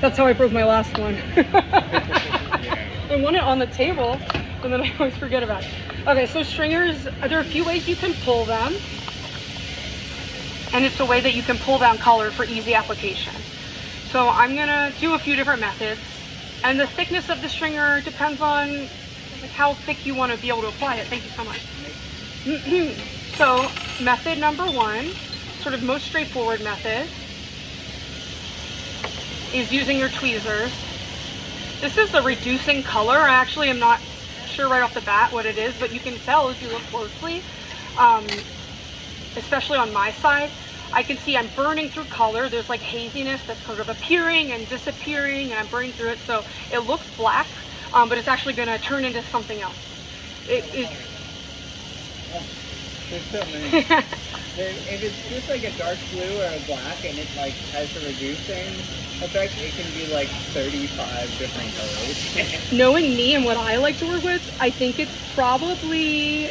That's how I broke my last one. I want it on the table, and then I always forget about it. Okay, so stringers, there are a few ways you can pull them. And it's a way that you can pull down color for easy application. So I'm gonna do a few different methods. And the thickness of the stringer depends on like how thick you want to be able to apply it. Thank you so much. So method number one, sort of most straightforward method, is using your tweezers. This is the reducing color. I actually am not sure right off the bat what it is, but you can tell if you look closely, especially on my side. I can see I'm burning through color. There's like haziness that's sort of appearing and disappearing, and I'm burning through it. So it looks black, but it's actually going to turn into something else. It is. There's so many. If it's just like a dark blue or a black and it like has the reducing effect, it can be like 35 different colors. Knowing me and what I like to work with, I think it's probably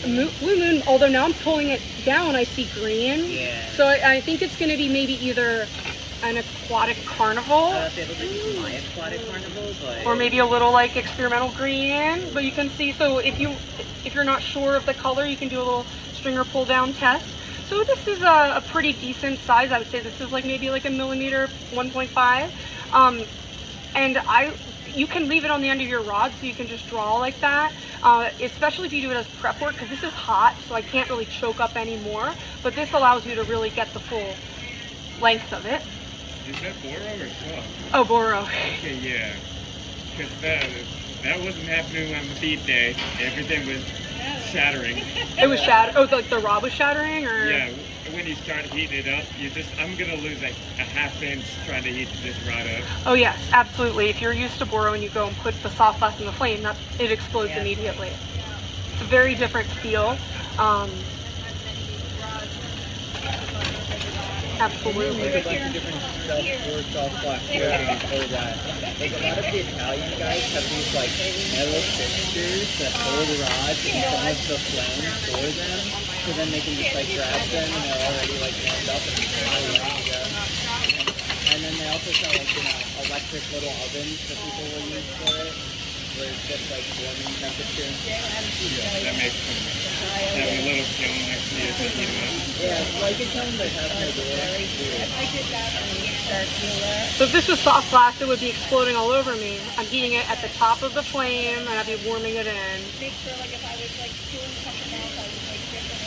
Blue Moon, although now I'm pulling it down, I see green. Yeah. So I think it's going to be maybe either an aquatic carnival. It looks like my aquatic carnival, but... Or maybe a little like experimental green, but you can see, so if you're not sure of the color, you can do a little stringer pull down test. So this is a pretty decent size. I would say this is like maybe like a millimeter, 1.5. And you can leave it on the end of your rod, so you can just draw like that. Especially if you do it as prep work, because this is hot, so I can't really choke up anymore. But this allows you to really get the full length of it. Is that Boro or Swap? Oh, Boro. Okay, yeah. Because that wasn't happening on the feed day. Everything was shattering. It was shattered. Oh, like the rod was shattering, or? Yeah. When you start heating it up, I'm gonna lose like a half inch trying to heat this rod up. Oh yes, absolutely. If you're used to Boro and you go and put the soft glass in the flame, it explodes immediately. It's a very different feel. Absolutely. There's a bunch of different stuff for soft glass for that. Like a lot of the Italian guys have these like metal fixtures that hold the rods and some of the flame for them, so then they can just like grab them and they're already like warmed up and ready to go. And then they also sell like electric little ovens that people will use for it, where it's just like warming temperature. That makes sense. Having a little kiln next to you to heat it up. Yeah, like it's something that has no door. So if this was soft glass, it would be exploding all over me. I'm heating it at the top of the flame, and I'd be warming it in. Make sure, like, if I was like doing something else, I would like different.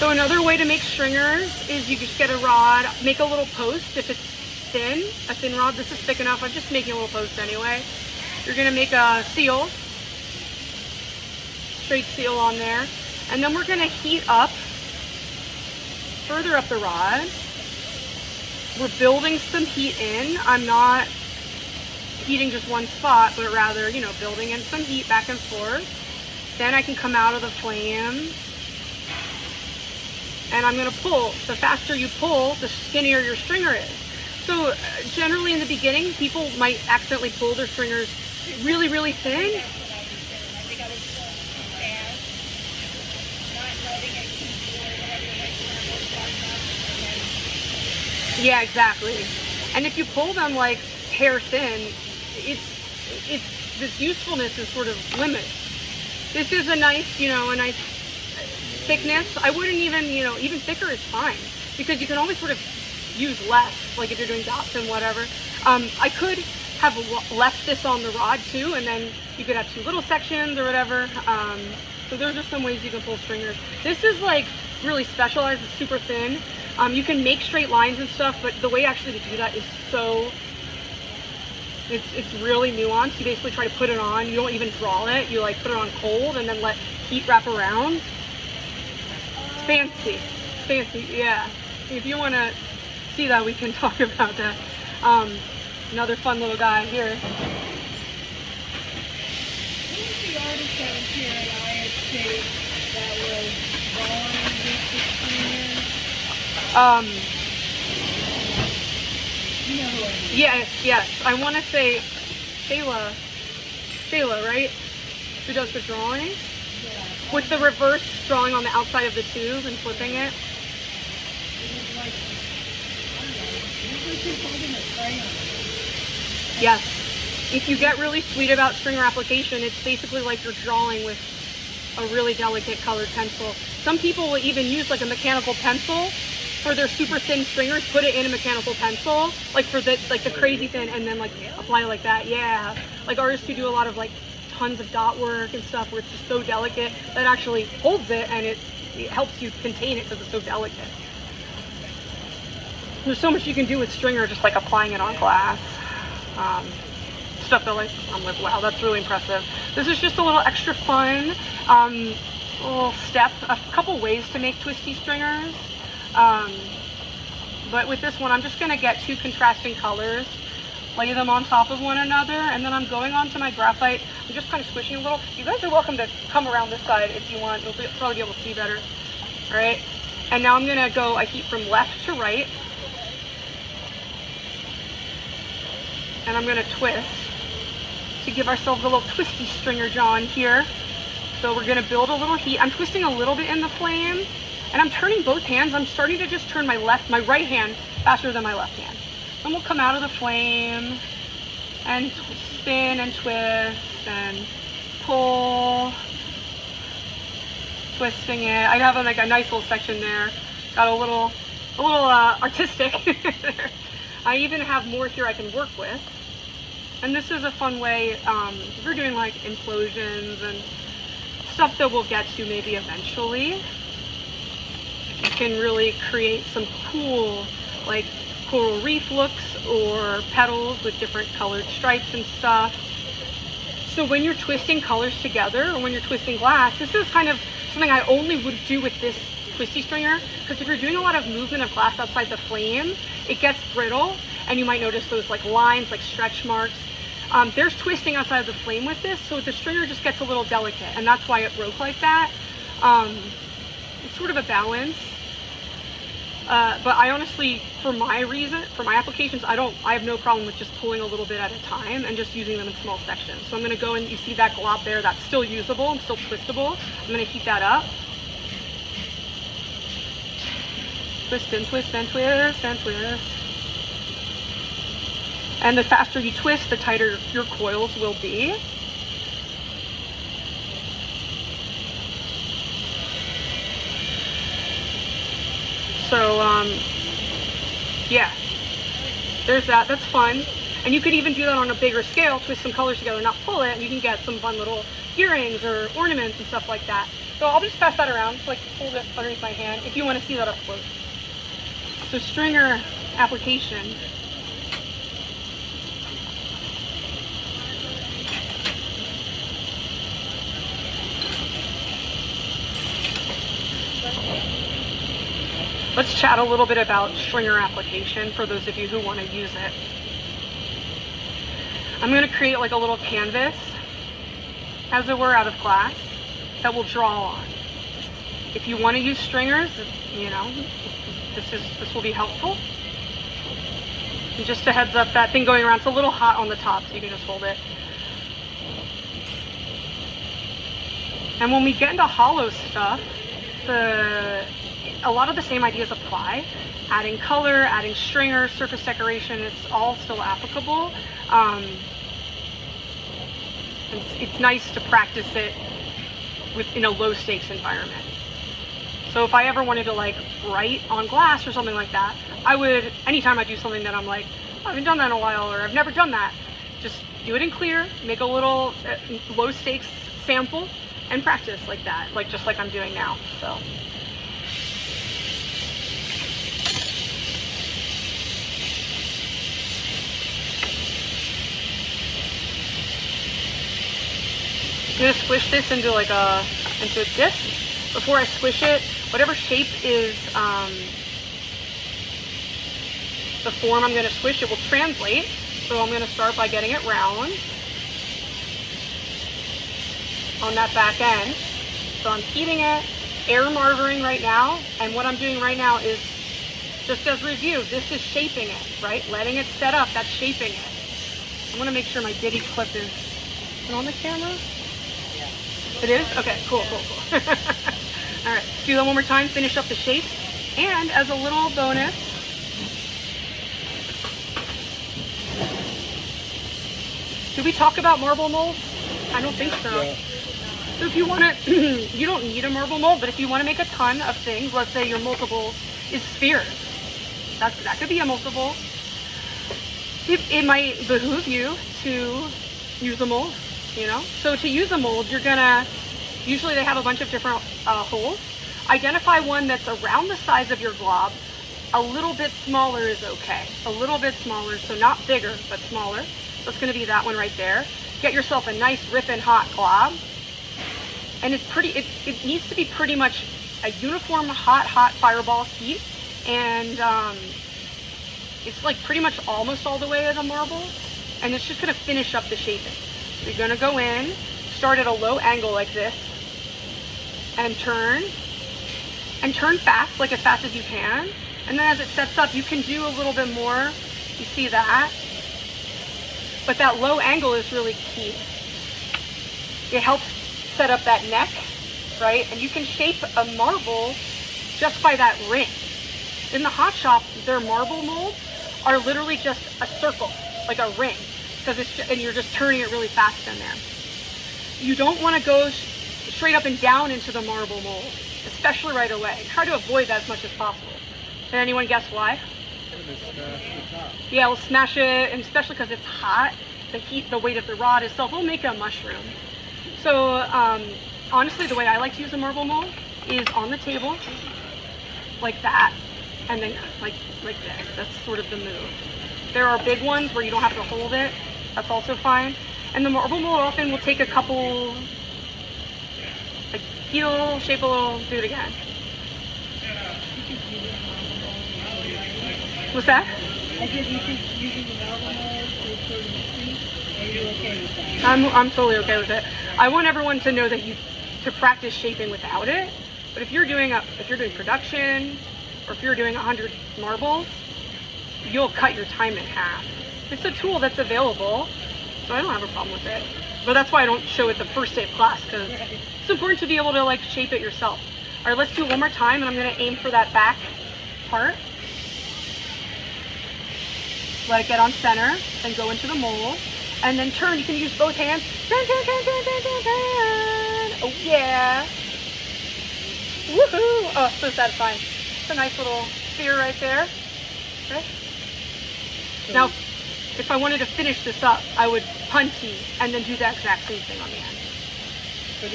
So another way to make stringers is you just get a rod, make a little post. If it's thin, a thin rod, this is thick enough. I'm just making a little post anyway. You're gonna make a seal, straight seal on there, and then we're gonna heat up further up the rod. We're building some heat in. I'm not heating just one spot, but rather, building in some heat back and forth. Then I can come out of the flame and I'm gonna pull. The faster you pull, the skinnier your stringer is. So generally in the beginning, people might accidentally pull their stringers really, really thin. Yeah, exactly. And if you pull them like hair thin, it's this usefulness is sort of limited. This is a nice, a nice thickness. I wouldn't even, even thicker is fine, because you can always sort of use less, like if you're doing dots and whatever. I could have left this on the rod too, and then you could have two little sections or whatever. So there's just some ways you can pull stringers. This is like really specialized, it's super thin. You can make straight lines and stuff, but the way actually to do that is it's really nuanced. You basically try to put it on, you don't even draw it, you like put it on cold and then let heat wrap around. It's fancy, yeah. If you want to see that, we can talk about that. Another fun little guy here. Who was the artist that was here at ISK that was drawing with the stringer? You know who I mean. Yes. I want to say Shayla, right? Who does the drawing? Yeah. With the reverse drawing on the outside of the tube and flipping it. was like, I don't know, usually people in a crayon. Yes. If you get really sweet about stringer application, it's basically like you're drawing with a really delicate colored pencil. Some people will even use like a mechanical pencil for their super thin stringers, put it in a mechanical pencil, like for the crazy thin, and then like apply it like that. Yeah. Like artists who do a lot of like tons of dot work and stuff where it's just so delicate that actually holds it, and it helps you contain it because it's so delicate. There's so much you can do with stringer just like applying it on glass. Stuff that like, I'm like, wow, that's really impressive. This is just a little extra fun little step, a couple ways to make twisty stringers. But with this one, I'm just gonna get two contrasting colors, lay them on top of one another, and then I'm going on to my graphite. I'm just kind of squishing a little. You guys are welcome to come around this side if you want. You'll probably be able to see better. All right, and now I'm gonna go, I heat from left to right, and I'm gonna twist to give ourselves a little twisty stringer John here. So we're gonna build a little heat. I'm twisting a little bit in the flame, and I'm turning both hands. I'm starting to just turn my right hand faster than my left hand. Then we'll come out of the flame and spin and twist and pull, twisting it. I have like a nice little section there. Got a little artistic there. I even have more here I can work with. And this is a fun way, if we're doing like implosions and stuff that we'll get to maybe eventually, you can really create some cool like coral reef looks or petals with different colored stripes and stuff. So when you're twisting colors together, or when you're twisting glass, this is kind of something I only would do with this twisty stringer, because if you're doing a lot of movement of glass outside the flame, it gets brittle, and you might notice those like lines, like stretch marks. There's twisting outside of the flame with this, so the stringer just gets a little delicate, and that's why it broke like that. It's sort of a balance. But I honestly, for my applications, I have no problem with just pulling a little bit at a time and just using them in small sections. So I'm gonna go and you see that glob there, that's still usable and still twistable. I'm gonna heat that up. Twist and twist and twist and twist. And the faster you twist, the tighter your coils will be. So, yeah, there's that. That's fun. And you could even do that on a bigger scale, twist some colors together, not pull it, and you can get some fun little earrings or ornaments and stuff like that. So I'll just pass that around, like hold it underneath my hand if you want to see that up close. So stringer application. Let's chat a little bit about stringer application for those of you who want to use it. I'm going to create like a little canvas, as it were, out of glass that we'll draw on. If you want to use stringers, you know, this will be helpful. And just a heads up, that thing going around, it's a little hot on the top, so you can just hold it. And when we get into hollow stuff, a lot of the same ideas apply. Adding color, adding stringer, surface decoration, it's all still applicable. It's nice to practice it in a low stakes environment. So if I ever wanted to like write on glass or something like that, I would, anytime I do something that I'm like, oh, I haven't done that in a while, or I've never done that, just do it in clear, make a little low stakes sample, and practice like that, like just like I'm doing now. So. I'm gonna squish this into like into a disc. Before I squish it, whatever shape is the form I'm gonna squish, it will translate. So I'm gonna start by getting it round on that back end. So I'm heating it, air marvering right now, and what I'm doing right now is, just as review, this is shaping it, right? Letting it set up, that's shaping it. I wanna make sure my ditty clip is on the camera. It is? Okay, cool. All right, do that one more time, finish up the shape. And as a little bonus, did we talk about marble molds? I don't think so. Yeah. So if you want to, you don't need a marble mold, but if you want to make a ton of things, let's say your multiple is spheres, that could be a multiple. It might behoove you to use a mold, you know? So to use a mold, you're gonna, usually they have a bunch of different holes. Identify one that's around the size of your glob. A little bit smaller is okay. A little bit smaller, so not bigger, but smaller. So it's gonna be that one right there. Get yourself a nice ripping hot glob. And it's pretty, it needs to be pretty much a uniform hot fireball heat. And it's like pretty much almost all the way as a marble. And it's just gonna finish up the shaping. So you're gonna go in, start at a low angle like this, and turn fast, like as fast as you can. And then as it sets up, you can do a little bit more. You see that? But that low angle is really key. It helps set up that neck, right? And you can shape a marble just by that ring. In the hot shop, their marble molds are literally just a circle, like a ring, because and you're just turning it really fast in there. You don't want to go straight up and down into the marble mold, especially right away. Try to avoid that as much as possible. Can anyone guess why? Yeah, we'll smash it, and especially because it's hot, the heat, the weight of the rod itself will make a mushroom. So honestly, the way I like to use a marble mold is on the table, like that, and then like this. That's sort of the move. There are big ones where you don't have to hold it. That's also fine. And the marble mold often will take a couple, like heat a little, shape a little, do it again. What's that? I said you think using the marble mold is sort of sweet. Are you okay with that? I'm totally okay with it. I want everyone to know that to practice shaping without it. But if you're doing production, or if you're doing 100 marbles, you'll cut your time in half. It's a tool that's available, so I don't have a problem with it. But that's why I don't show it the first day of class, because it's important to be able to like shape it yourself. All right, let's do it one more time, and I'm gonna aim for that back part. Let it get on center, then go into the mold, and then turn. You can use both hands. Turn, turn, turn, turn, turn, turn, turn. Oh yeah. Woohoo! Oh, so satisfying. It's a nice little sphere right there. Okay. Now, if I wanted to finish this up, I would punty and then do that exact same thing on the end. But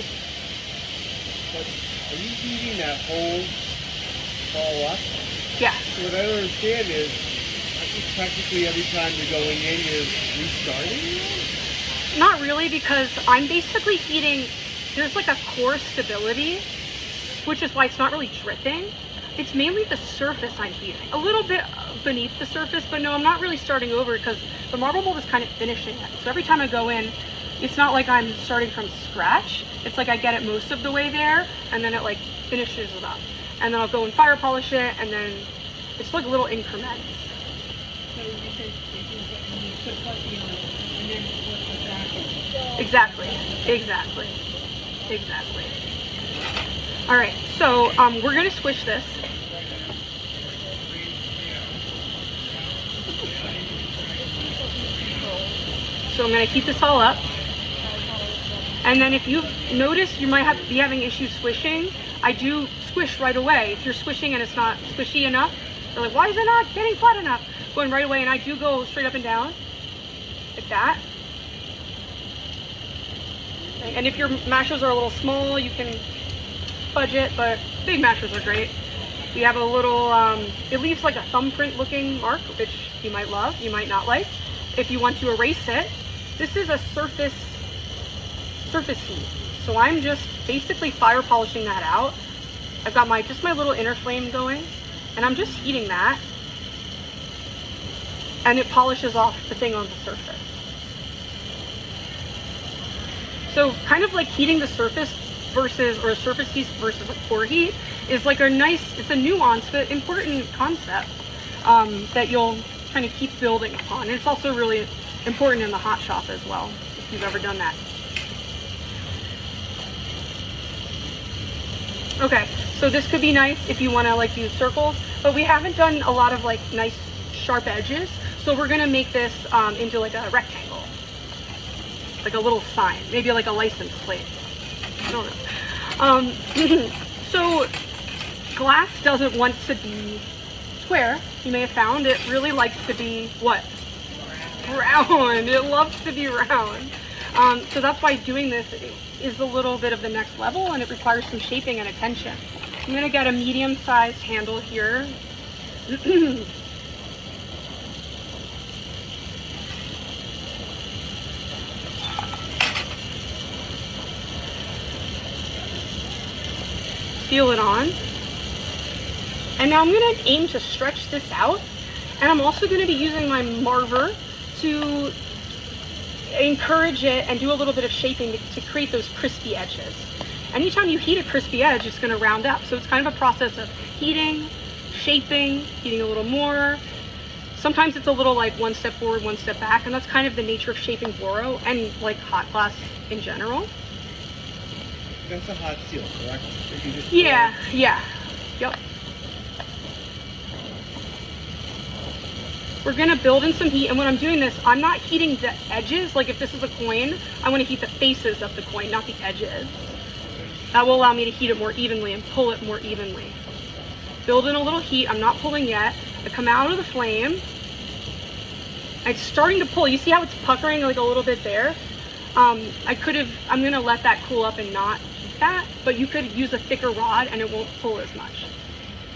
are you heating that whole ball up? Yeah. So what I don't understand is, I think practically every time you're going in, you're restarting it? Not really, because I'm basically heating, there's like a core stability, which is why it's not really dripping. It's mainly the surface I'm heating. A little bit beneath the surface, but no, I'm not really starting over because the marble mold is kind of finishing it. So every time I go in, it's not like I'm starting from scratch. It's like I get it most of the way there, and then it like finishes it up. And then I'll go and fire polish it, and then it's like little increments. So you said you put putty on it, and then put the back. Exactly. All right, so we're gonna squish this. So I'm gonna heat this all up. And then if you've noticed you might be having issues squishing, I do squish right away. If you're squishing and it's not squishy enough, you're like, why is it not getting flat enough? Going right away, and I do go straight up and down, like that. And if your mashers are a little small, you can fudge it, but big mashers are great. We have a little, it leaves like a thumbprint looking mark, which you might love, you might not like. If you want to erase it, this is a surface heat. So I'm just basically fire polishing that out. I've got just my little inner flame going, and I'm just heating that, and it polishes off the thing on the surface. So kind of like heating the surface or a surface heat versus a core heat is like it's a nuanced but important concept that you'll kind of keep building upon. And it's also really important in the hot shop as well, if you've ever done that. Okay, So this could be nice if you want to like use circles, but we haven't done a lot of like nice sharp edges. So we're gonna make this into like a rectangle, like a little sign, maybe like a license plate. I don't know. So glass doesn't want to be square. You may have found it really likes to be what? Round. It loves to be round. So that's why doing this is a little bit of the next level, and it requires some shaping and attention. I'm gonna get a medium-sized handle here. Seal it on. And now I'm gonna aim to stretch this out. And I'm also gonna be using my marver to encourage it and do a little bit of shaping to create those crispy edges. Anytime you heat a crispy edge, it's gonna round up. So it's kind of a process of heating, shaping, heating a little more. Sometimes it's a little like one step forward, one step back, and that's kind of the nature of shaping boro and like hot glass in general. That's a hot seal, correct? If you just Yeah, yep. We're gonna build in some heat, and when I'm doing this, I'm not heating the edges. Like if this is a coin, I wanna heat the faces of the coin, not the edges. That will allow me to heat it more evenly and pull it more evenly. Build in a little heat, I'm not pulling yet. I come out of the flame. It's starting to pull. You see how it's puckering like a little bit there? I'm gonna let that cool up and not heat that, but you could use a thicker rod and it won't pull as much.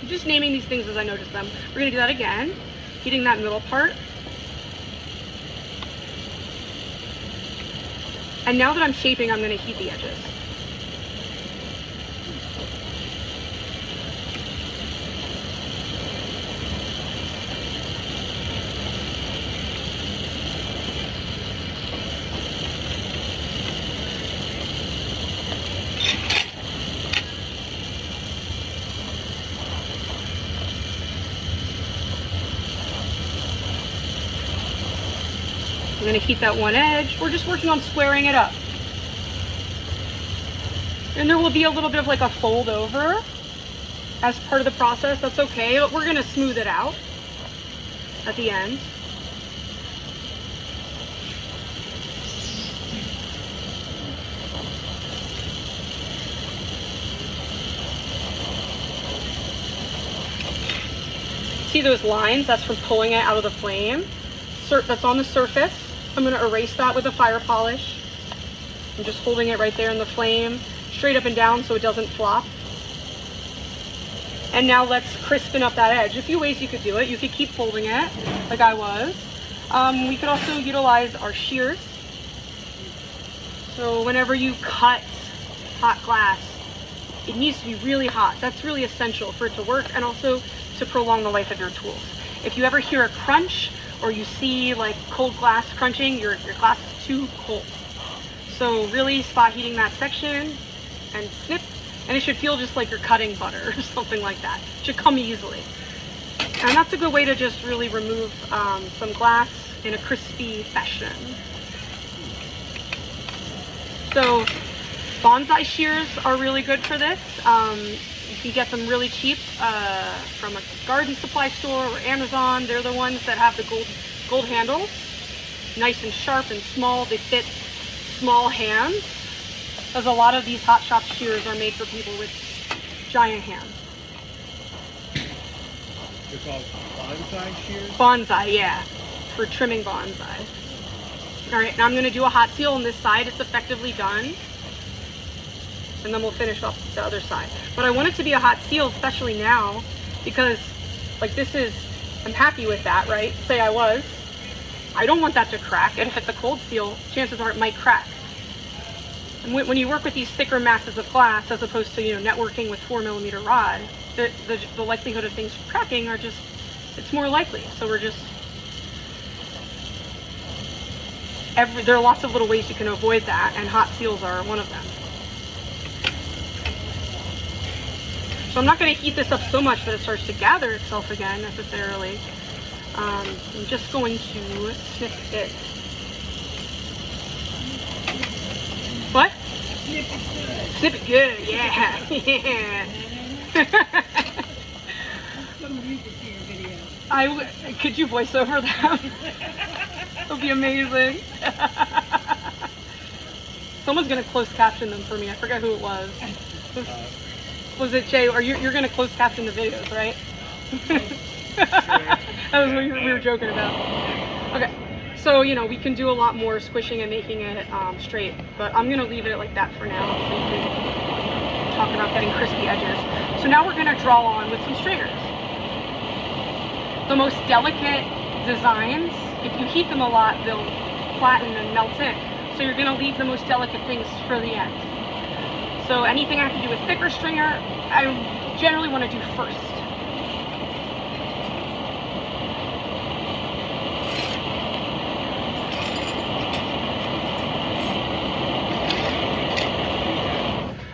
I'm just naming these things as I notice them. We're gonna do that again, heating that middle part. And now that I'm shaping, I'm gonna heat the edges. I'm gonna heat that one edge. We're just working on squaring it up. And there will be a little bit of like a fold over as part of the process. That's okay, but we're gonna smooth it out at the end. See those lines? That's from pulling it out of the flame. That's on the surface. I'm going to erase that with a fire polish. I'm just holding it right there in the flame, straight up and down so it doesn't flop. And now let's crispen up that edge. A few ways you could do it. You could keep folding it like I was. We could also utilize our shears. So whenever you cut hot glass, it needs to be really hot. That's really essential for it to work and also to prolong the life of your tools. If you ever hear a crunch or you see like cold glass crunching, your glass is too cold. So really spot heating that section and snip, and it should feel just like you're cutting butter or something like that. It should come easily. And that's a good way to just really remove some glass in a crispy fashion. So bonsai shears are really good for this. You can get them really cheap from a garden supply store or Amazon. They're the ones that have the gold handles. Nice and sharp and small. They fit small hands. Because a lot of these hot shop shears are made for people with giant hands. They're called bonsai shears? Bonsai, yeah. For trimming bonsai. Alright, now I'm going to do a hot seal on this side. It's effectively done. And then we'll finish up the other side. But I want it to be a hot seal, especially now, because like this is, I'm happy with that, right? Say I was. I don't want that to crack, and if it's a cold seal, chances are it might crack. And when you work with these thicker masses of glass, as opposed to, networking with 4mm rod, the likelihood of things cracking are just, it's more likely. So we're just, there are lots of little ways you can avoid that, and hot seals are one of them. So I'm not going to heat this up so much that it starts to gather itself again necessarily. I'm just going to snip it. What? Snip it good, yeah. Yeah. Some music to your video. Could you voice over them? That would be amazing. Someone's gonna close caption them for me. I forget who it was. Was it Jay? Or you're gonna close caption the videos, right? That was what we were joking about. Okay, so you know we can do a lot more squishing and making it straight, but I'm gonna leave it like that for now. So you can talk about getting crispy edges. So now we're gonna draw on with some stringers. The most delicate designs, if you heat them a lot, they'll flatten and melt in. So you're gonna leave the most delicate things for the end. So anything I have to do with thicker stringer, I generally want to do first.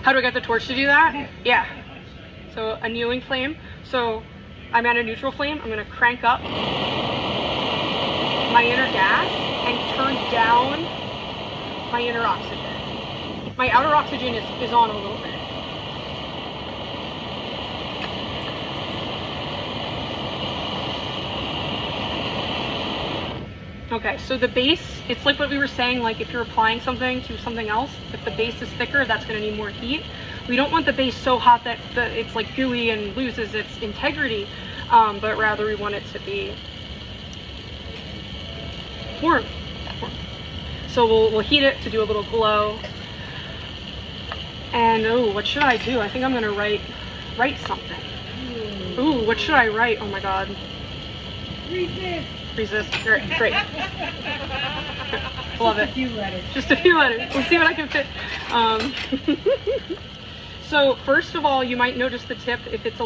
How do I get the torch to do that? Yeah. So a annealing flame. So I'm at a neutral flame. I'm going to crank up my inner gas and turn down my inner oxygen. My outer oxygen is on a little bit. Okay, so the base, it's like what we were saying, like if you're applying something to something else, if the base is thicker, that's going to need more heat. We don't want the base so hot that it's like gooey and loses its integrity, but rather we want it to be warm. So we'll heat it to do a little glow. And oh, what should I do? I think I'm gonna write something. Ooh, what should I write? Oh my god. Resist. Great. Love it. Just a few letters. Just a few letters. We'll see what I can fit. So first of all, you might notice the tip if it's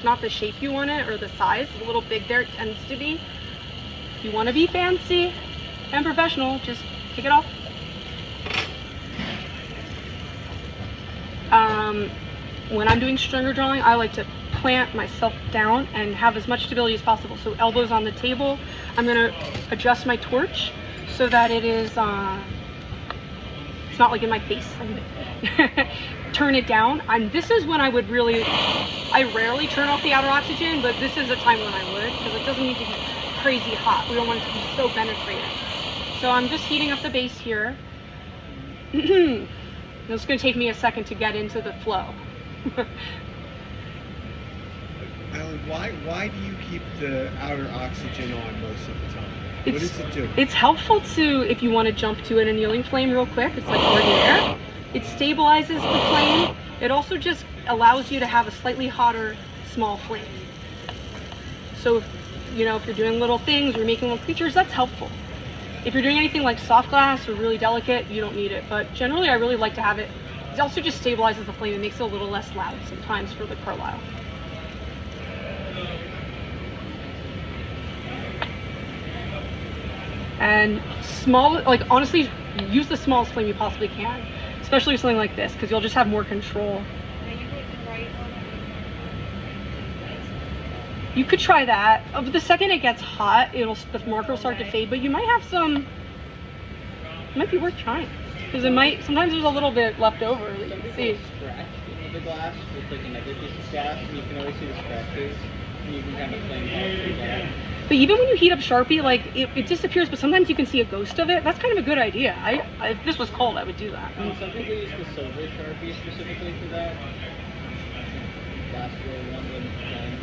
not the shape you want it or the size, a little big there, it tends to be. If you want to be fancy and professional, just take it off. When I'm doing stringer drawing, I like to plant myself down and have as much stability as possible. So elbows on the table. I'm going to adjust my torch so that it is, it's not like in my face. Turn it down. This is when I would really, I rarely turn off the outer oxygen, but this is a time when I would, because it doesn't need to be crazy hot. We don't want it to be so penetrating. So I'm just heating up the base here. It's going to take me a second to get into the flow. Alan, why do you keep the outer oxygen on most of the time? What does it do? It's helpful to, if you want to jump to an annealing flame real quick, it's like already there. It stabilizes the flame. It also just allows you to have a slightly hotter, small flame. So, if you're doing little things, you're making little creatures, that's helpful. If you're doing anything like soft glass or really delicate, you don't need it. But generally, I really like to have it. It also just stabilizes the flame and makes it a little less loud sometimes for the Carlisle. And small, like honestly, use the smallest flame you possibly can, especially with something like this, because you'll just have more control. You could try that. The second it gets hot, the marker will start to fade, but you might have some, it might be worth trying. Because sometimes there's a little bit left over that you can see. Scratch into the glass with like another piece of gas, and you can always see the scratches, and you can kind of flame out. But even when you heat up Sharpie, like it disappears, but sometimes you can see a ghost of it. That's kind of a good idea. If this was cold, I would do that. And some people use the silver Sharpie specifically for that. Last row one wouldn't flame.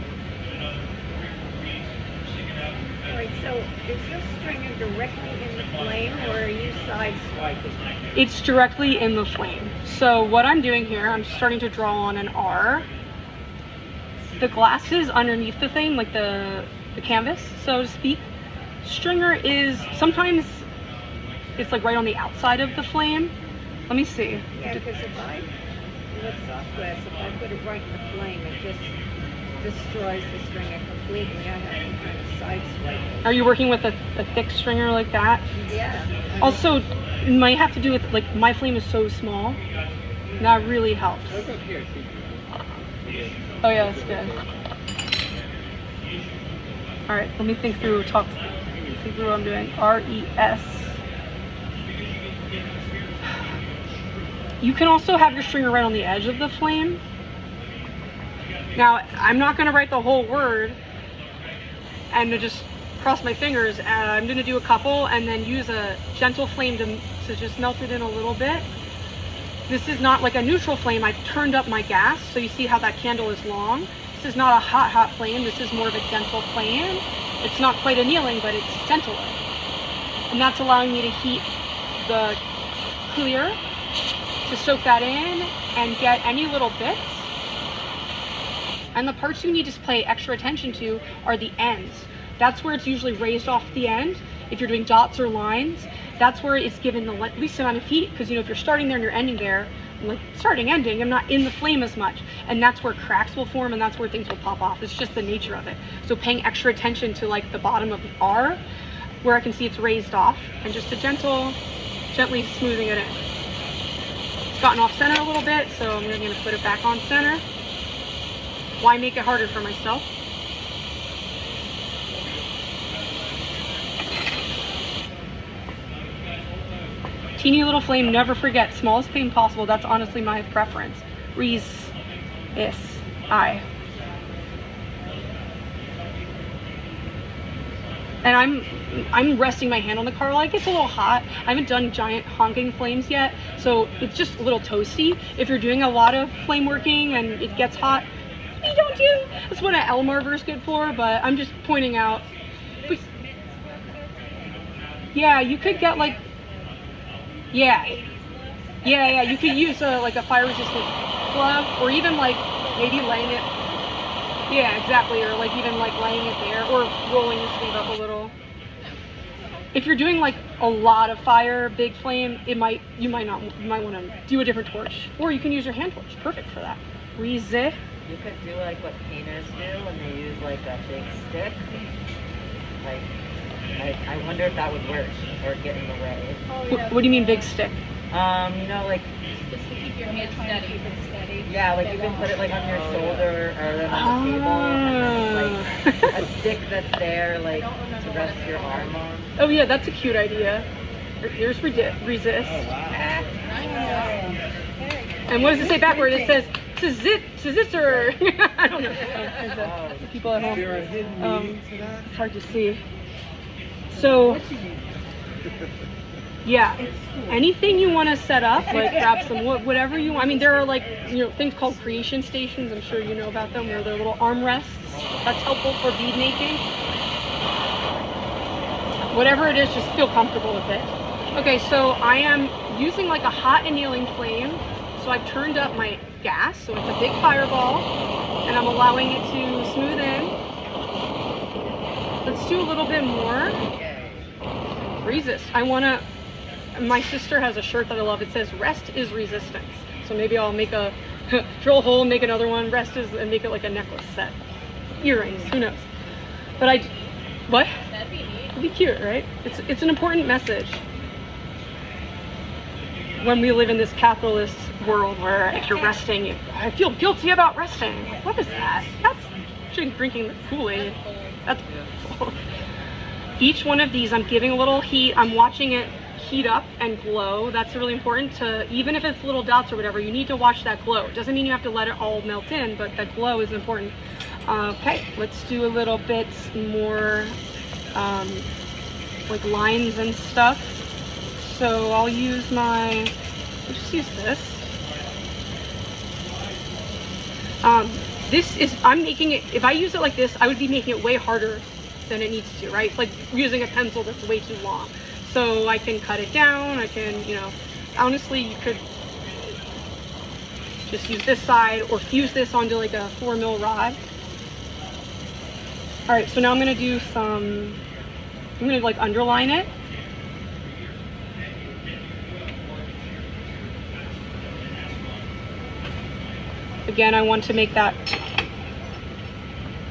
Alright, so is this stringer directly in the flame or are you side swiping? It's directly in the flame. So what I'm doing here, I'm starting to draw on an R. The glass is underneath the thing, like the canvas, so to speak. Stringer is, sometimes it's like right on the outside of the flame. Let me see. Yeah, because with soft glass, if I put it right in the flame, it just destroys the stringer completely. I have to kind of side swipe it. Are you working with a thick stringer like that? Yeah. Also, it might have to do with, like, my flame is so small. That really helps. Look up here, see. Oh yeah, that's good. Alright, let me think through what I'm doing. R-E-S. You can also have your stringer right on the edge of the flame. Now, I'm not gonna write the whole word and to just cross my fingers. I'm gonna do a couple and then use a gentle flame to just melt it in a little bit. This is not like a neutral flame. I've turned up my gas, so you see how that candle is long. This is not a hot flame. This is more of a gentle flame. It's not quite annealing, but it's gentler. And that's allowing me to heat the clear, to soak that in and get any little bits. And the parts you need to pay extra attention to are the ends. That's where it's usually raised off the end. If you're doing dots or lines, that's where it's given the least amount of heat, because you know, if you're starting there and you're ending there, like starting, ending, I'm not in the flame as much. And that's where cracks will form and that's where things will pop off. It's just the nature of it. So paying extra attention to like the bottom of the R, where I can see it's raised off, and just gently smoothing it in. It's gotten off center a little bit, so I'm gonna put it back on center. Why make it harder for myself? Teeny little flame, never forget, smallest flame possible. That's honestly my preference. I. And I'm resting my hand on the car. Like, it's a little hot. I haven't done giant honking flames yet, so it's just a little toasty. If you're doing a lot of flame working and it gets hot, you don't do. That's what an Elmarver is good for, but I'm just pointing out. But yeah, you could get like, yeah, you could use like a fire resistant glove, or even like maybe laying it, yeah, exactly, or like even like laying it there, or rolling your sleeve up a little. If you're doing like a lot of fire, big flame, you might want to do a different torch, or you can use your hand torch. Perfect for that. You could do like what painters do when they use like a big stick. Like, I wonder if that would work or get in the way. Oh, What do you mean big stick? You know, like, Just to keep your hand steady. Keep it steady. yeah, like you can put it like on your shoulder or then on the table, and then it's like a stick that's there, like to rest your arm on. Oh yeah, that's a cute idea. Here's resist. Oh, wow. And what does it say backward? It says scissor. I don't know. People at Is there a home. hidden meaning to that? It's hard to see. So, yeah, anything you want to set up, like grab some wood, whatever you want. I mean, there are like, you know, things called creation stations. I'm sure you know about them, where they're little armrests. That's helpful for bead making. Whatever it is, just feel comfortable with it. Okay, so I am using like a hot annealing flame. So I've turned up my gas, so it's a big fireball, and I'm allowing it to smooth in. Let's do a little bit more. Resist. My sister has a shirt that I love. It says rest is resistance. So maybe I'll make a drill a hole and make another one. Rest is, and make it like a necklace set. Earrings, who knows? But what? That'd be neat. It'd be cute, right? It's an important message. When we live in this capitalist world where if you're resting, I feel guilty about resting. What is that? That's drinking the Kool-Aid. That's each one of these, I'm giving a little heat. I'm watching it heat up and glow. That's really important to, even if it's little dots or whatever, you need to watch that glow. It doesn't mean you have to let it all melt in, but that glow is important. Okay, let's do a little bit more like lines and stuff. So I'll use I'll just use this. I'm making it, if I use it like this, I would be making it way harder than it needs to, right? It's like using a pencil that's way too long. So I can cut it down, I can, you know, honestly, you could just use this side or fuse this onto like a 4mm rod. All right, so now I'm gonna do I'm gonna like underline it. Again, I want to make that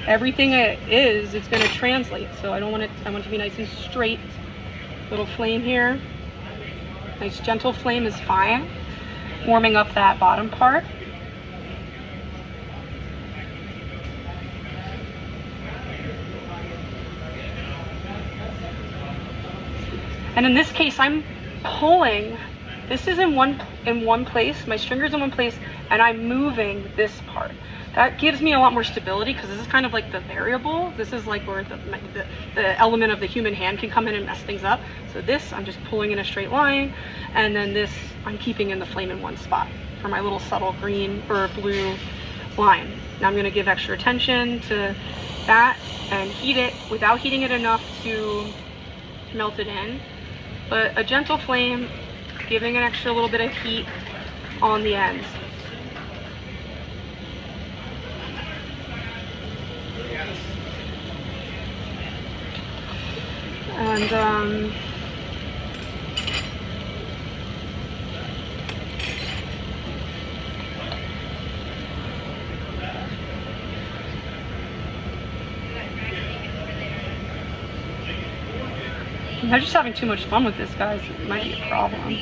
everything it's going to translate. So I want it to be nice and straight. Little flame here. Nice gentle flame is fine. Warming up that bottom part. And in this case, I'm pulling. This is in one place, my stringer's in one place, and I'm moving this part. That gives me a lot more stability because this is kind of like the variable. This is like where the element of the human hand can come in and mess things up. So this, I'm just pulling in a straight line, and then this, I'm keeping in the flame in one spot for my little subtle green or blue line. Now I'm gonna give extra attention to that and heat it without heating it enough to melt it in, but a gentle flame, giving an extra little bit of heat on the ends. And I'm just having too much fun with this, guys. It might be a problem.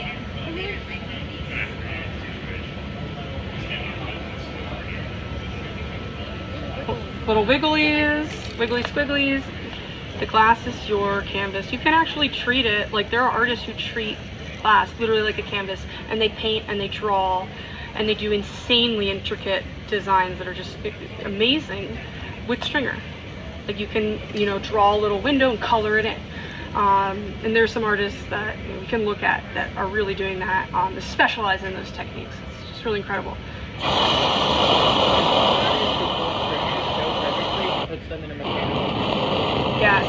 Little wigglies, wiggly squigglies. The glass is your canvas. You can actually treat it, like there are artists who treat glass literally like a canvas, and they paint and they draw and they do insanely intricate designs that are just amazing with stringer. Like you can, you know, draw a little window and color it in. And there's some artists that we can look at that are really doing that, that specialize in those techniques. It's just really incredible. Yes.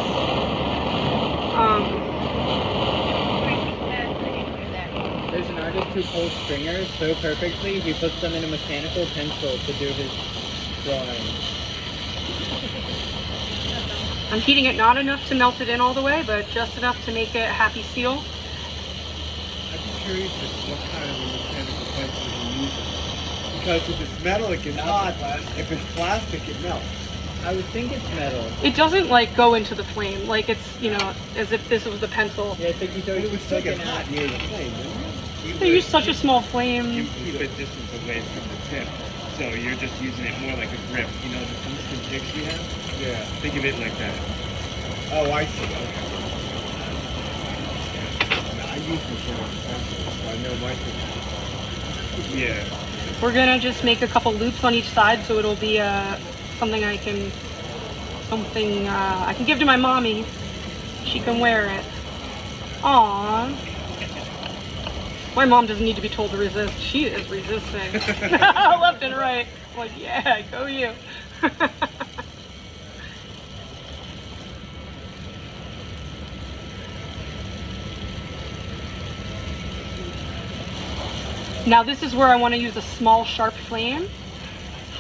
There's an artist who pulls stringers so perfectly, he puts them in a mechanical pencil to do his drawing. I'm heating it not enough to melt it in all the way, but just enough to make it a happy seal. I'm just curious as to what kind of a mechanical pencil you're using. Because if it's metal, it gets hot. If it's plastic, it melts. I would think it's metal. It doesn't like go into the flame, like it's, you know, as if this was the pencil. Yeah, I think you But it would still get hot near the flame, wouldn't it? They use such a small You flame. keep a distance away from the tip, so you're just using it more like a grip. You know the tungsten picks we have? Yeah. Think of it like that. Oh, I see. Okay. I use mechanical pencils, so I know my thing. Yeah. We're gonna just make a couple loops on each side, so it'll be something I can give to my mommy. She can wear it. Aww. My mom doesn't need to be told to resist. She is resisting. Left and right. I'm like, yeah, go you. Now this is where I want to use a small sharp flame,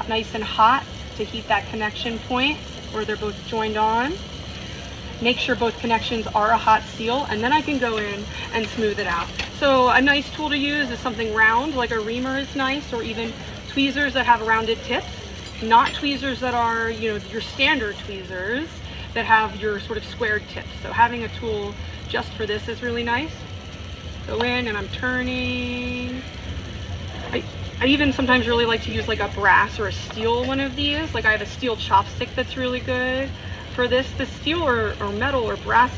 nice and hot, to heat that connection point where they're both joined on. Make sure both connections are a hot seal, and then I can go in and smooth it out. So a nice tool to use is something round, like a reamer is nice, or even tweezers that have rounded tips. Not tweezers that are, you know, your standard tweezers that have your sort of squared tips. So having a tool just for this is really nice. Go in and I'm turning. I even sometimes really like to use like a brass or a steel one of these. Like I have a steel chopstick that's really good for this. The steel or metal or brass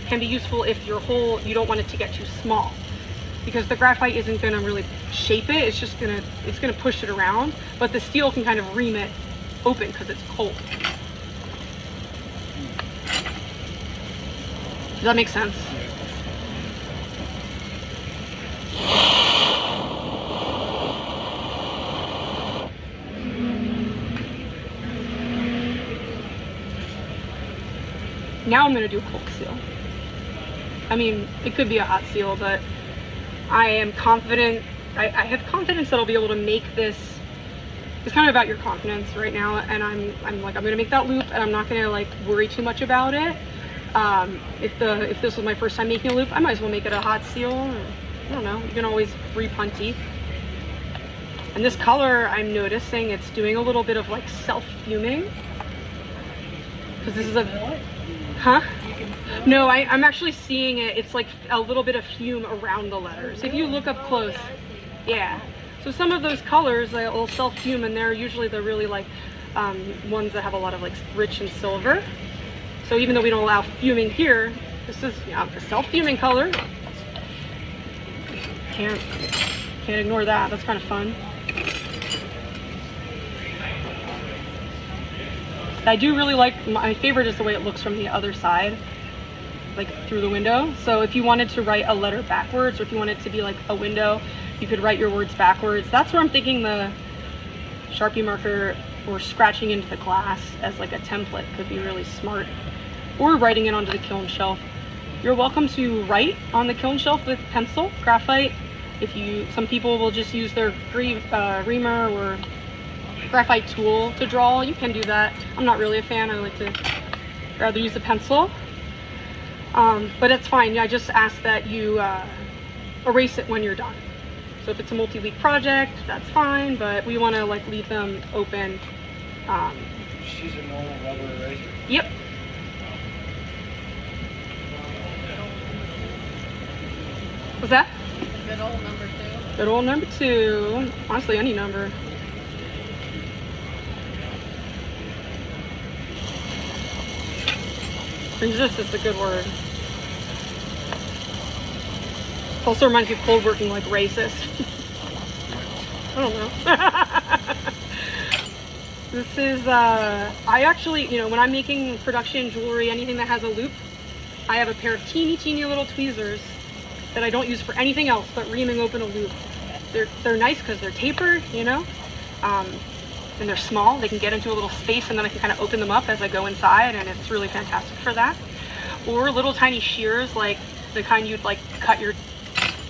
can be useful if your hole, you don't want it to get too small, because the graphite isn't gonna really shape it. It's just gonna push it around, but the steel can kind of ream it open because it's cold. Does that make sense? Now I'm gonna do a cold seal. I mean, it could be a hot seal, but I am confident, I have confidence that I'll be able to make this. It's kind of about your confidence right now, and I'm gonna make that loop, and I'm not gonna like worry too much about it. If this was my first time making a loop, I might as well make it a hot seal. I don't know, you can always repunt teeth. And this color, I'm noticing it's doing a little bit of like self-fuming. Because this is a, huh? No, I'm actually seeing it. It's like a little bit of fume around the letters. If you look up close, yeah. So some of those colors, they'll self-fume, and they're usually the really like ones that have a lot of like rich and silver. So even though we don't allow fuming here, this is a self-fuming color. Can't ignore that. That's kind of fun. I do really like, my favorite is the way it looks from the other side, like through the window. So if you wanted to write a letter backwards, or if you want it to be like a window, you could write your words backwards. That's where I'm thinking the Sharpie marker or scratching into the glass as like a template could be really smart, or writing it onto the kiln shelf. You're welcome to write on the kiln shelf with pencil, graphite. Some people will just use their reamer or graphite tool to draw. You can do that. I'm not really a fan. I like to rather use a pencil. But it's fine. I just ask that you erase it when you're done. So if it's a multi-week project, that's fine, but we want to like leave them open. She's a normal rubber eraser. Yep. What's that? Good old number 2. Good old number 2. Honestly, any number. Resist is a good word. Also reminds me of cold working, like racist. I don't know. This is, I actually, when I'm making production jewelry, anything that has a loop, I have a pair of teeny little tweezers that I don't use for anything else but reaming open a loop. They're nice because they're tapered, and they're small. They can get into a little space, and then I can kind of open them up as I go inside, and it's really fantastic for that. Or little tiny shears, like the kind you'd like cut your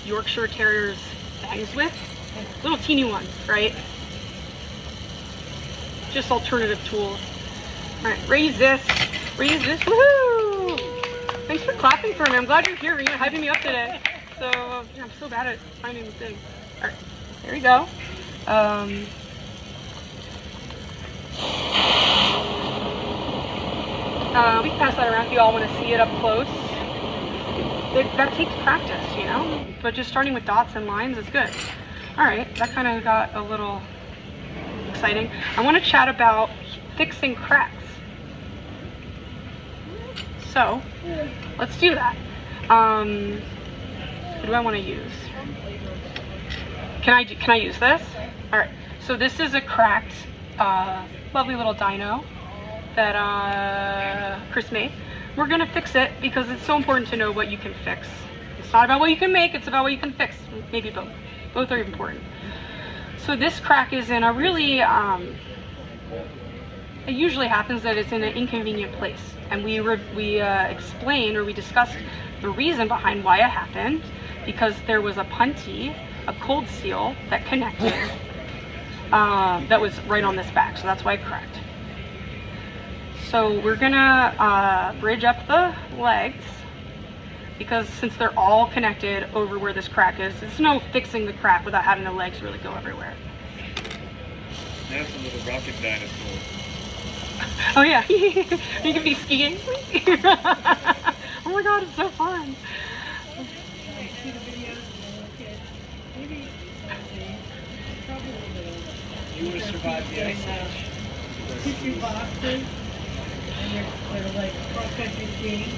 Yorkshire Terrier's fangs with. Little teeny ones, right? Just alternative tools. All right, raise this, woohoo! Thanks for clapping for me. I'm glad you're here, Rena, hyping me up today. So, yeah, I'm so bad at finding the thing. All right, there we go. We can pass that around if you all want to see it up close. That takes practice, but just starting with dots and lines is good. All right, that kind of got a little exciting. I want to chat about fixing cracks. So let's do that. What do I want to use? Can I use this? All right, so this is a cracked, lovely little dino that Chris made. We're gonna fix it because it's so important to know what you can fix. It's not about what you can make, it's about what you can fix. Maybe both. Both are important. So this crack is in a really, it usually happens that it's in an inconvenient place. And we explained, or we discussed the reason behind why it happened, because there was a puntee, a cold seal that connected, that was right on this back, so that's why it cracked. So we're gonna bridge up the legs, because since they're all connected over where this crack is, there's no fixing the crack without having the legs really go everywhere. That's a little rocket dinosaur. Oh yeah, you can be skiing. Oh my god, it's so fun. See the videos of the little kids. Maybe, probably a little bit. You would have survived the ice age. Tissue boxes. And they're like cross-country skiing.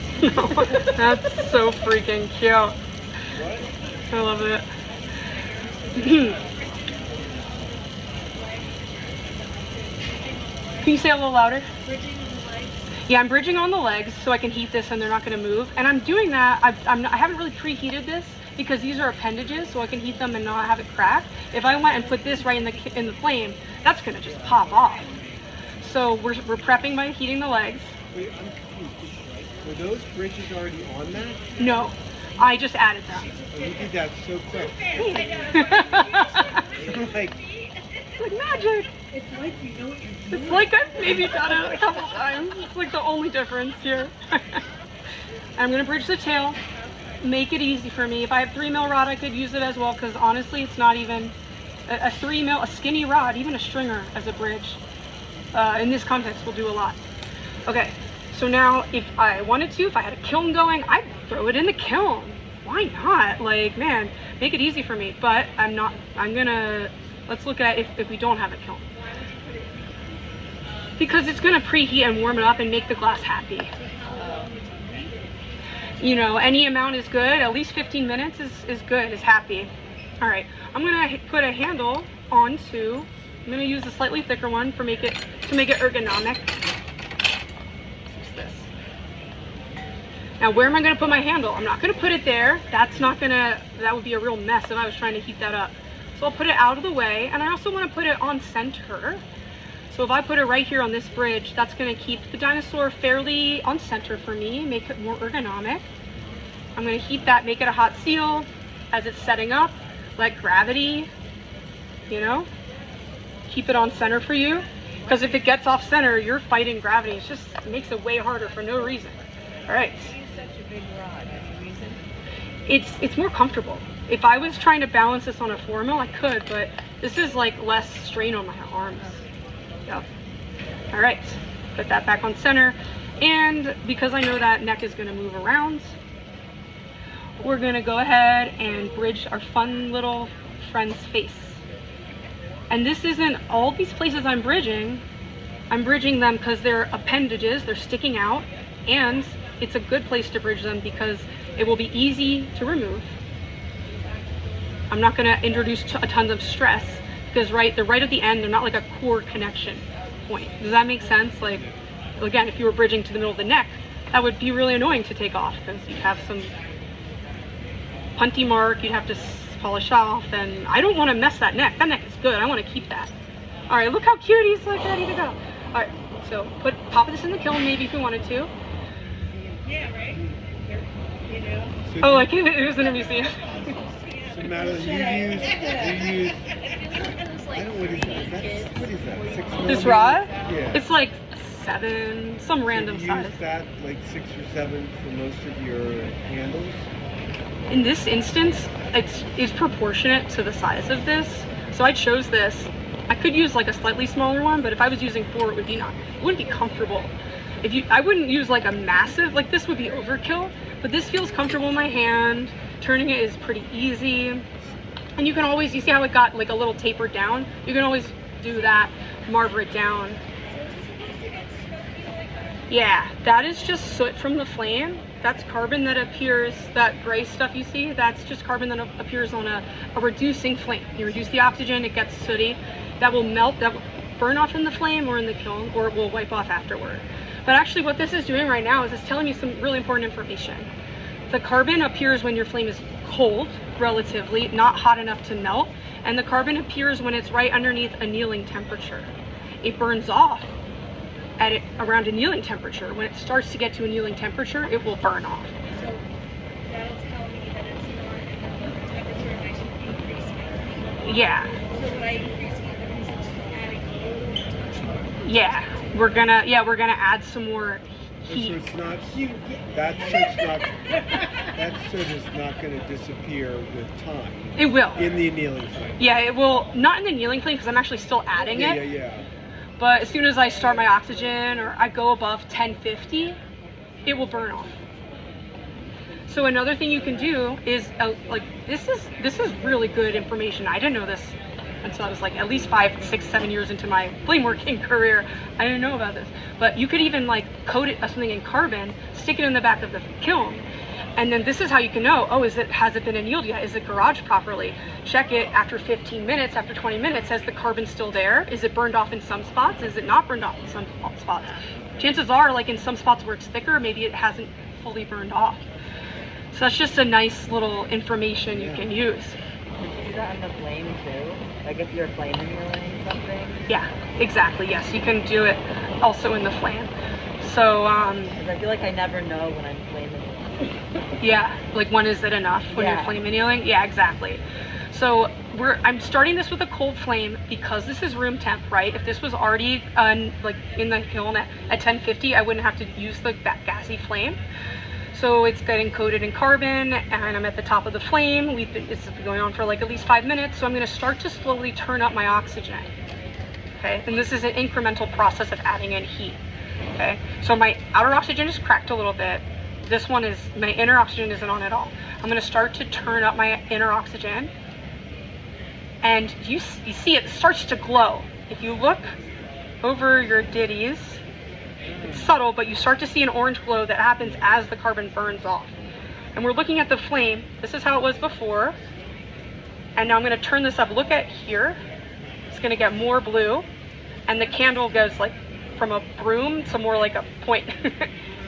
That's so freaking cute. What? I love it. Can you say a little louder? Bridging the legs. Yeah, I'm bridging on the legs so I can heat this and they're not going to move. And I'm doing that. I haven't really preheated this because these are appendages, so I can heat them and not have it crack. If I went and put this right in the flame, that's going to just pop off. So we're prepping by heating the legs. Wait, I'm confused. Were those bridges already on that? No, I just added them. Oh, you did that so quick. I'm like, Like magic. It's like you know what you're doing. It's like I've maybe done it a couple times. It's like the only difference here. I'm gonna bridge the tail, make it easy for me. If I have 3mm rod, I could use it as well, because honestly, it's not even a 3mm, a skinny rod, even a stringer as a bridge. In this context, will do a lot. Okay, so now if I wanted to, if I had a kiln going, I'd throw it in the kiln. Why not? Like, man, make it easy for me. But I'm not. Let's look at if we don't have a kiln. Because it's gonna preheat and warm it up and make the glass happy. Any amount is good. At least 15 minutes is good, is happy. All right, I'm gonna put a handle onto, I'm gonna use a slightly thicker one to make it ergonomic. Now where am I gonna put my handle? I'm not gonna put it there. That would be a real mess if I was trying to heat that up. So I'll put it out of the way, and I also wanna put it on center. So if I put it right here on this bridge, that's gonna keep the dinosaur fairly on center for me, make it more ergonomic. I'm gonna heat that, make it a hot seal. As it's setting up, let gravity, you know, keep it on center for you. Because if it gets off center, you're fighting gravity. It makes it way harder for no reason. All right. You use such a big rod, any reason? It's more comfortable. If I was trying to balance this on a 4 mil, I could, but this is like less strain on my arms. Yep. All right, put that back on center. And because I know that neck is gonna move around, we're gonna go ahead and bridge our fun little friend's face. And this isn't all these places I'm bridging them because they're appendages, they're sticking out, and it's a good place to bridge them because it will be easy to remove. I'm not gonna introduce a ton of stress because they're right at the end, they're not like a core connection point. Does that make sense? Like, again, if you were bridging to the middle of the neck, that would be really annoying to take off because you'd have some punty mark, you'd have to polish off, and I don't want to mess that neck. That neck is good, I want to keep that. All right, look how cute he's like ready to go. All right, so pop this in the kiln maybe if you wanted to. Yeah, right? You know? So Oh, like it was in a museum. So Madeline, you use, I don't know, what is that? 6 millimeters? This rod? Yeah. It's like 7, some random you size. use that like 6 or 7 for most of your handles? In this instance, it's proportionate to the size of this. So I chose this. I could use like a slightly smaller one, but if I was using 4, it wouldn't be comfortable. I wouldn't use like a massive, like this would be overkill, but this feels comfortable in my hand. Turning it is pretty easy. And you see how it got like a little tapered down? You can always do that, marver it down. Yeah, that is just soot from the flame. That's carbon that appears, that gray stuff you see, that's just carbon that appears on a reducing flame. You reduce the oxygen, it gets sooty. That will melt, that will burn off in the flame or in the kiln, or it will wipe off afterward. But actually what this is doing right now is it's telling you some really important information. The carbon appears when your flame is cold, relatively, not hot enough to melt, and the carbon appears when it's right underneath annealing temperature. It burns off at around annealing temperature. When it starts to get to annealing temperature, it will burn off. So that'll tell me that it's not temperature and actually increasing. Yeah. So by increasing it, that means it's just adding a little touch more. Yeah. We're gonna add some more So heat. it's not, that soot is not going to disappear with time. It will. In the annealing flame. Yeah, it will, not in the annealing flame because I'm actually still adding it. Yeah. But as soon as I start my oxygen or I go above 1050, it will burn off. So another thing you can do is like this is really good information. I didn't know this until I was like at least 5, 6, 7 years into my flameworking career. I didn't know about this. But you could even like coat it something in carbon, stick it in the back of the kiln, and then this is how you can know, has it been annealed yet? Is it garaged properly? Check it after 15 minutes, after 20 minutes, has the carbon still there? Is it burned off in some spots? Is it not burned off in some spots? Chances are, like in some spots where it's thicker, maybe it hasn't fully burned off. So that's just a nice little information you can use. Could you do that in the flame too? Like if you're flame annealing something? Yeah, exactly, yes, you can do it also in the flame. So, 'Cause I feel like I never know when I'm flame annealing. yeah, like when is it enough when you're flame annealing? Yeah, exactly. So I'm starting this with a cold flame because this is room temp, right? If this was already like in the kiln at 1050, I wouldn't have to use the gassy flame. So it's getting coated in carbon and I'm at the top of the flame. It's been going on for like at least 5 minutes. So I'm gonna start to slowly turn up my oxygen. Okay, and this is an incremental process of adding in heat. Okay, so my outer oxygen is cracked a little bit. This one is, my inner oxygen isn't on at all. I'm gonna start to turn up my inner oxygen. And you see it starts to glow. If you look over your ditties, it's subtle, but you start to see an orange glow that happens as the carbon burns off. And we're looking at the flame. This is how it was before. And now I'm gonna turn this up. Look at here. It's gonna get more blue. And the candle goes like from a broom to more like a point.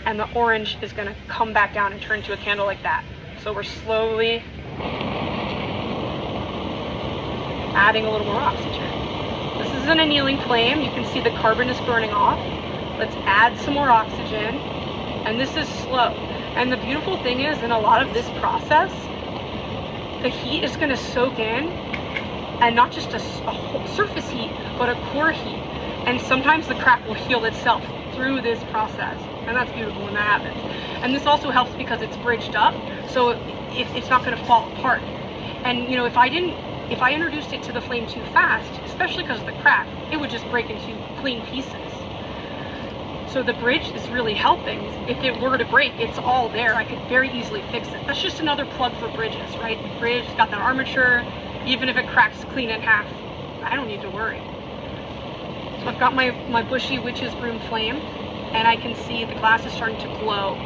and the orange is gonna come back down and turn into a candle like that. So we're slowly adding a little more oxygen. This is an annealing flame. You can see the carbon is burning off. Let's add some more oxygen, and this is slow. And the beautiful thing is, in a lot of this process, the heat is gonna soak in, and not just a whole surface heat, but a core heat. And sometimes the crack will heal itself through this process, and that's beautiful when that happens. And this also helps because it's bridged up, so it's not going to fall apart. And you know, if I introduced it to the flame too fast, especially because of the crack, it would just break into clean pieces. So the bridge is really helping. If it were to break, it's all there. I could very easily fix it. That's just another plug for bridges, right? The bridge has got that armature. Even if it cracks clean in half, I don't need to worry. So I've got my bushy witch's broom flame, and I can see the glass is starting to glow.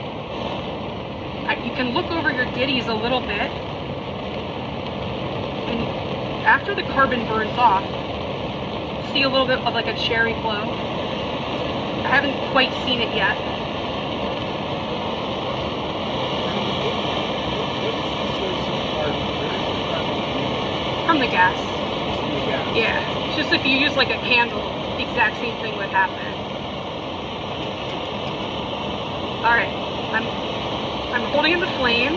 You can look over your ditties a little bit, and after the carbon burns off, see a little bit of like a cherry glow. I haven't quite seen it yet. From the gas. Yeah, it's just if you use like a candle, the exact same thing would happen. All right, I'm holding in the flame.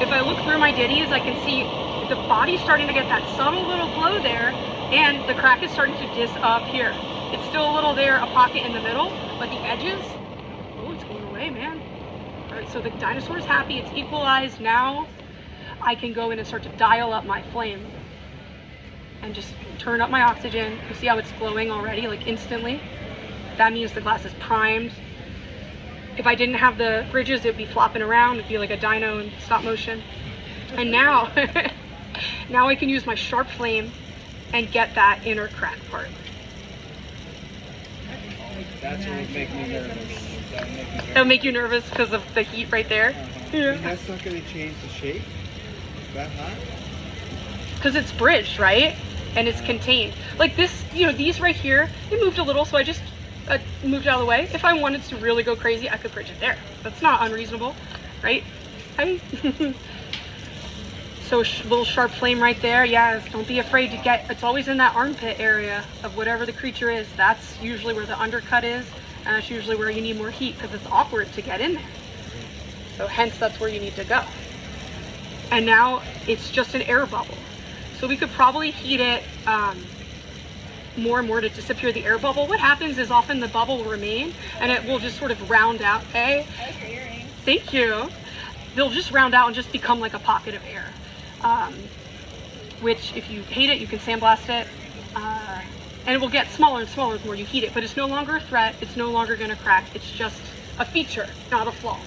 If I look through my ditties, I can see the body's starting to get that subtle little glow there, and the crack is starting to disappear. It's still a little there, a pocket in the middle, but the edges, oh, it's going away, man. All right, so the dinosaur is happy, it's equalized. Now I can go in and start to dial up my flame and just turn up my oxygen. You see how it's glowing already, like instantly? That means the glass is primed. If I didn't have the bridges, it'd be flopping around. It'd be like a dino in stop motion. And now, now I can use my sharp flame and get that inner crack part. That's what would make me nervous. It'll make you nervous because of the heat right there. Yeah. And that's not going to change the shape that hot? Because it's bridged, right? And it's contained. Like this, you know, these right here, they moved a little, so I just moved out of the way. If I wanted to really go crazy, I could bridge it there. That's not unreasonable, right? Hi. So little sharp flame right there. Yes, don't be afraid to get, it's always in that armpit area of whatever the creature is. That's usually where the undercut is, and that's usually where you need more heat because it's awkward to get in there. So hence that's where you need to go. And now it's just an air bubble. So we could probably heat it more and more to disappear the air bubble. What happens is often the bubble will remain and it will just sort of round out. Hey, I like your earrings. thank you. They'll just round out and just become like a pocket of air. Which if you hate it, you can sandblast it. And it will get smaller and smaller the more you heat it, but it's no longer a threat. It's no longer gonna crack. It's just a feature, not a flaw.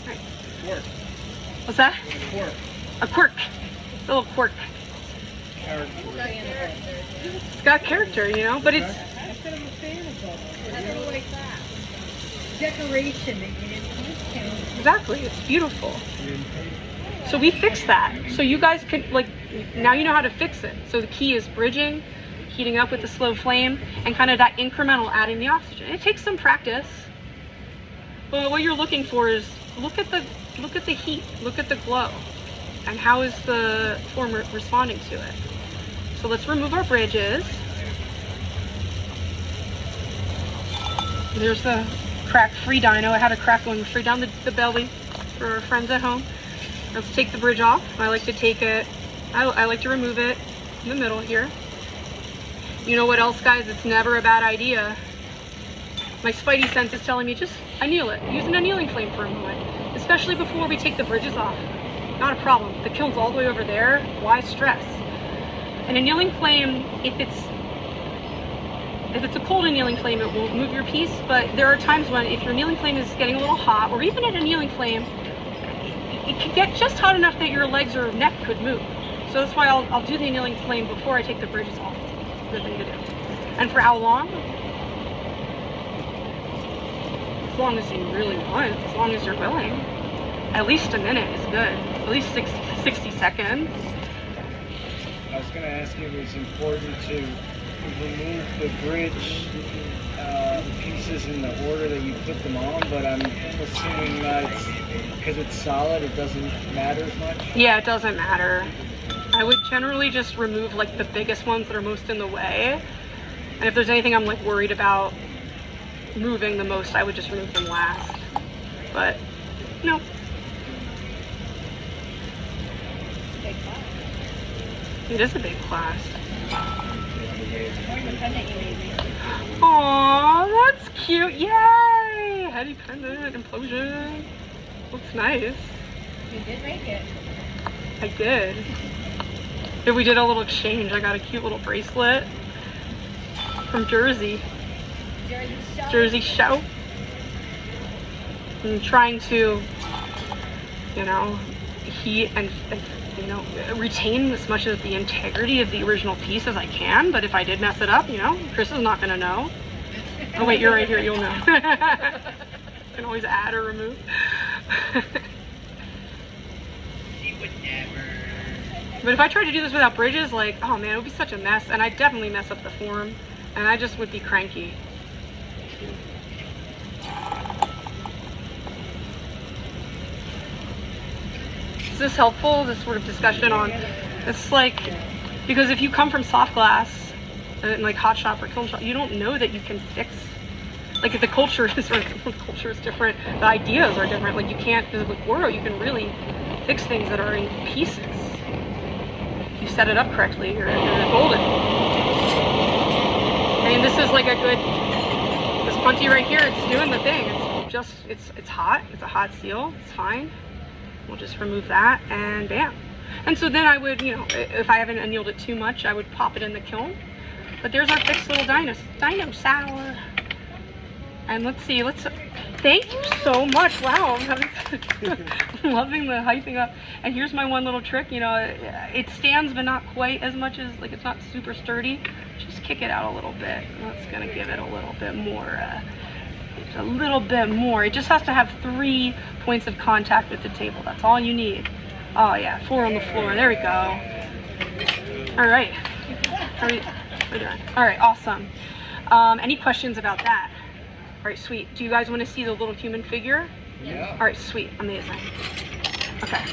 Right. Quirk. What's that? Quirk. A quirk. A little quirk. It's got character, you know, but it's That's what I'm a fan of bubbles. I don't like that. Decoration that you didn't use candles. exactly, it's beautiful. So we fixed that. So you guys can, like, now you know how to fix it. So the key is bridging, heating up with the slow flame, and kind of that incremental adding the oxygen. It takes some practice, but what you're looking for is look at the heat, look at the glow, and how is the form responding to it. So let's remove our bridges. There's the crack-free dino. I had a crack going straight down the belly for our friends at home. Let's take the bridge off. I like to take it, I like to remove it in the middle here. You know what else, guys? It's never a bad idea. My spidey sense is telling me just anneal it. Use an annealing flame for a moment, especially before we take the bridges off. Not a problem. The kiln's all the way over there. Why stress? An annealing flame, if it's a cold annealing flame, it won't move your piece, but there are times when if your annealing flame is getting a little hot, or even an annealing flame, it can get just hot enough that your legs or neck could move. So that's why I'll do the annealing flame before I take the bridges off. Good thing to do. And for how long? As long as you really want, as long as you're willing. At least a minute is good. At least 60 seconds. I was going to ask you if it was important to remove the bridge pieces in the order that you put them on, but I'm assuming that because it's solid, it doesn't matter as much. Yeah, it doesn't matter. I would generally just remove like the biggest ones that are most in the way. And if there's anything I'm like worried about moving the most, I would just remove them last. But no. It is a big class. More independent, you made me. Aww, that's cute. Yay! Heady pendant, implosion. Looks nice. You did make it. I did. Yeah, we did a little exchange. I got a cute little bracelet from Jersey. Jersey Show. I'm trying to, you know, heat and you know, retain as much of the integrity of the original piece as I can, but if I did mess it up, you know, Chris is not gonna know. Oh wait, you're right here, you'll know. Can always add or remove. But if I tried to do this without bridges, like, oh man, it would be such a mess, and I'd definitely mess up the form, and I just would be cranky. Is this helpful, this sort of discussion on, it's like, because if you come from soft glass, and like hot shop or kiln shop, you don't know that you can fix, like if the culture is, or the culture is different, the ideas are different, like you can't, with Woro you can really fix things that are in pieces. If you set it up correctly, you're golden. I mean, this is like a good, this punty right here, it's doing the thing, it's just, it's hot, it's a hot seal, it's fine. We'll just remove that and bam. And so then I would, you know, if I haven't annealed it too much, I would pop it in the kiln. But there's our fixed little dinosaur. And let's see, thank you so much. Wow, I'm loving the hyping up. And here's my one little trick, you know, it stands but not quite as much as, like it's not super sturdy. Just kick it out a little bit. That's gonna give it a little bit more, a little bit more. It just has to have 3 points of contact with the table. That's all you need. Oh yeah, 4 on the floor. There we go. All right. How are we doing? All right, awesome. Any questions about that? All right, sweet. Do you guys want to see the little human figure? Yeah. All right, sweet. Amazing. Okay.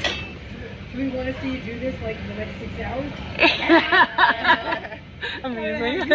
Do we want to see you do this like in the next 6 hours? Amazing.